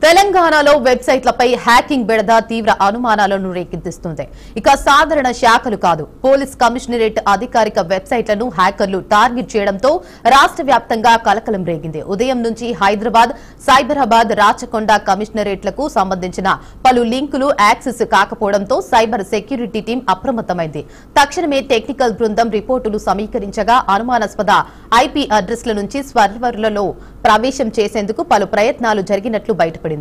తెలంగాణలో వెబ్సైట్లపై హ్యాకింగ్ బెడద తీవ్ర అనుమానాలను రేకెత్తిస్తుంది. ఇక సాధారణ శాఖలు కాదు, పోలీస్ కమిషనరేట్ అధికారిక వెబ్సైట్లను హ్యాకర్లు టార్గెట్ చేయడంతో రాష్ట్ర వ్యాప్తంగా కలకలం రేగింది. ఉదయం నుంచి హైదరాబాద్, సైబరాబాద్, రాచకొండ కమిషనరేట్లకు సంబంధించిన పలు లింకులు యాక్సెస్ కాకపోవడంతో సైబర్ సెక్యూరిటీ టీం అప్రమత్తమైంది. తక్షణమే టెక్నికల్ బృందం రిపోర్టులు సమీకరించగా అనుమానాస్పద ఐపీ అడ్రస్ల నుంచి సర్వర్లలో ప్రవేశం చేసేందుకు పలు ప్రయత్నాలు జరిగినట్లు బయటపడింది.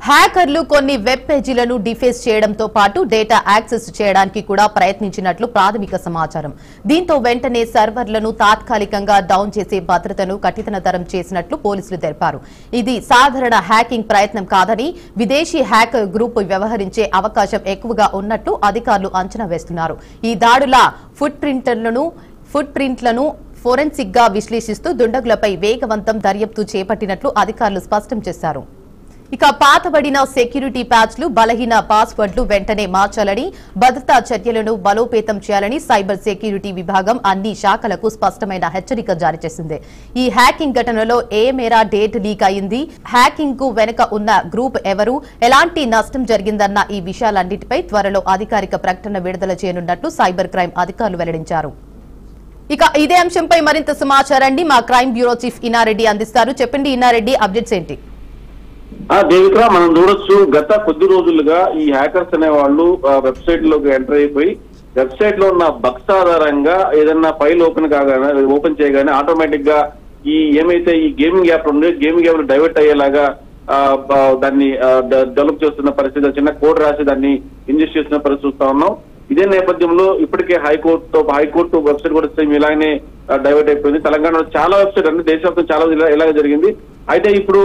హ్యాకర్లు కొన్ని వెబ్ పేజీలను డిఫేస్ చేయడంతో పాటు డేటా యాక్సెస్ చేయడానికి కూడా ప్రయత్నించినట్లు ప్రాథమిక సమాచారం. దీంతో వెంటనే సర్వర్లను తాత్కాలికంగా డౌన్ చేసే భద్రతను కఠినతరం చేసినట్లు పోలీసులు తెలిపారు. ఇది సాధారణ హ్యాకింగ్ ప్రయత్నం కాదని, విదేశీ హ్యాకర్ గ్రూప్ వ్యవహరించే అవకాశం ఎక్కువగా ఉన్నట్లు అధికారులు అంచనా వేస్తున్నారు. ఈ దాడుల ఫుట్ ప్రింట్లను ఫోరెన్సిక్ గా విశ్లేషిస్తూ దుండగులపై వేగవంతం దర్యాప్తు చేపట్టినట్లు అధికారులు స్పష్టం చేశారు. ఇక పాతబడిన సెక్యూరిటీ ప్యాచ్లు, బలహీన పాస్వర్డ్లు వెంటనే మార్చాలని, భద్రతా చర్యలను బలోపేతం చేయాలని సైబర్ సెక్యూరిటీ విభాగం అన్ని శాఖలకు స్పష్టమైన హెచ్చరిక జారీ చేసింది. ఈ హ్యాకింగ్ ఘటనలో ఏ మేర డేట్ లీక్ అయింది, హ్యాకింగ్ కు వెనుక ఉన్న గ్రూప్ ఎవరు, ఎలాంటి నష్టం జరిగిందన్న ఈ విషయాలన్నిటిపై త్వరలో అధికారిక ప్రకటన విడుదల చేయనున్నట్లు సైబర్ క్రైమ్ అధికారులు వెల్లడించారు. ఇక ఇదే అంశంపై మరింత సమాచారాన్ని మా క్రైమ్ బ్యూరో చీఫ్ ఇనారెడ్డి అందిస్తారు. చెప్పండి ఇనారెడ్డి, అప్డేట్స్ ఏంటి? దేవిక, మనం చూడొచ్చు గత కొద్ది రోజులుగా ఈ హ్యాకర్స్ అనే వాళ్ళు వెబ్సైట్ లోకి ఎంటర్ అయిపోయి వెబ్సైట్ లో ఉన్న బగ్స్ ఆధారంగా ఏదన్నా ఫైల్ ఓపెన్ చేయగానే ఆటోమేటిక్ గా ఈ ఏమైతే ఈ గేమింగ్ యాప్ ఉండే గేమింగ్ యాప్ డైవర్ట్ అయ్యేలాగా దాన్ని డెవలప్ చేస్తున్న పరిస్థితి, చిన్న కోడ్ రాసి దాన్ని ఇంజెస్ట్ చేస్తున్న పరిస్థితి చూస్తా ఉన్నాం. ఇదే నేపథ్యంలో ఇప్పటికే హైకోర్టు వెబ్సైట్ కూడా సేమ్ ఇలాగనే డైవర్ట్ అయిపోయింది. తెలంగాణలో చాలా వెబ్సైట్ అంటే దేశవ్యాప్తంగా చాలా ఇలాగ జరిగింది. అయితే ఇప్పుడు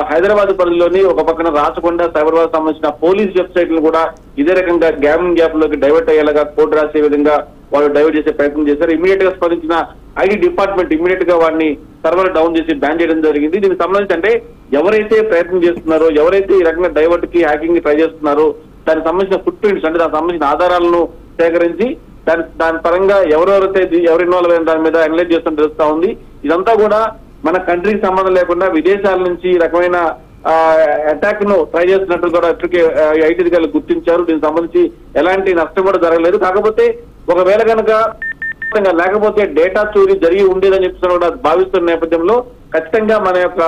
హైదరాబాద్ పరిధిలోని ఒక పక్కన రాచకొండ, సైబరాబాద్ సంబంధించిన పోలీస్ వెబ్సైట్లు కూడా ఇదే రకంగా గేమింగ్ యాప్ లోకి డైవర్ట్ అయ్యేలాగా కోడ్ రాసే విధంగా వాళ్ళు డైవర్ట్ చేసే ప్రయత్నం చేశారు. ఇమీడియట్ గా స్పందించిన ఐటీ డిపార్ట్మెంట్ ఇమీడియట్ గా వాడిని సర్వర్ డౌన్ చేసి బ్యాన్ చేయడం జరిగింది. దీనికి సంబంధించి అంటే ఎవరైతే ప్రయత్నం చేస్తున్నారో, ఎవరైతే ఈ రకంగా డైవర్ట్ కి హ్యాకింగ్ కి ట్రై చేస్తున్నారో దానికి సంబంధించిన ఫుట్ ప్రింట్స్ అంటే దానికి సంబంధించిన ఆధారాలను సేకరించి దాని పరంగా ఎవరెవరైతే ఎవరు ఇన్వాల్వ్ అయిన దాని మీద అనలైజ్ చేస్తున్న తెలుస్తా ఉంది. ఇదంతా కూడా మన కంట్రీకి సంబంధం లేకుండా విదేశాల నుంచి ఈ రకమైన అటాక్ ను ట్రై చేస్తున్నట్టు కూడా ఇప్పటికే ఐటీ అధికారులు గుర్తించారు. దీనికి సంబంధించి ఎలాంటి నష్టం కూడా జరగలేదు. కాకపోతే ఒకవేళ కనుక లేకపోతే డేటా చోరీ జరిగి ఉండేదని చెప్పి కూడా భావిస్తున్న నేపథ్యంలో ఖచ్చితంగా మన యొక్క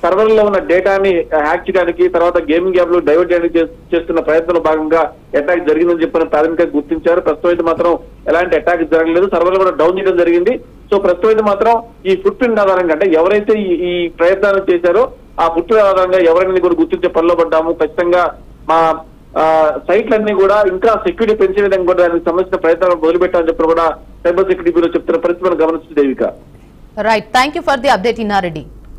సర్వర్లో ఉన్న డేటాని హ్యాక్ చేయడానికి, తర్వాత గేమింగ్ యాప్ లో డైవర్ట్ చేయడానికి చేస్తున్న ప్రయత్నంలో భాగంగా అటాక్ జరిగిందని చెప్పిన ప్రాథమికంగా గుర్తించారు. ప్రస్తుతం అయితే మాత్రం ఎలాంటి అటాక్ జరగలేదు, సర్వర్లు కూడా డౌన్ చేయడం జరిగింది. సో ప్రస్తుతం అయితే మాత్రం ఈ ఫుట్ ప్రింట్ ఆధారంగా అంటే ఎవరైతే ఈ ప్రయత్నాలు చేశారో ఆ ఫుట్ ప్రింట్ ఆధారంగా ఎవరైనా కూడా గుర్తించే పనిలో పడ్డాము. ఖచ్చితంగా మా సైట్లన్నీ కూడా ఇంకా సెక్యూరిటీ పెంచే విధంగా కూడా దానికి సంబంధించిన ప్రయత్నాలు మొదలుపెట్టామని చెప్పి కూడా సైబర్ సెక్యూరిటీ బ్యూరో చెప్తున్న పరిస్థితి మనం గమనించింది. Devika, right, thank you for the update Inna Reddy.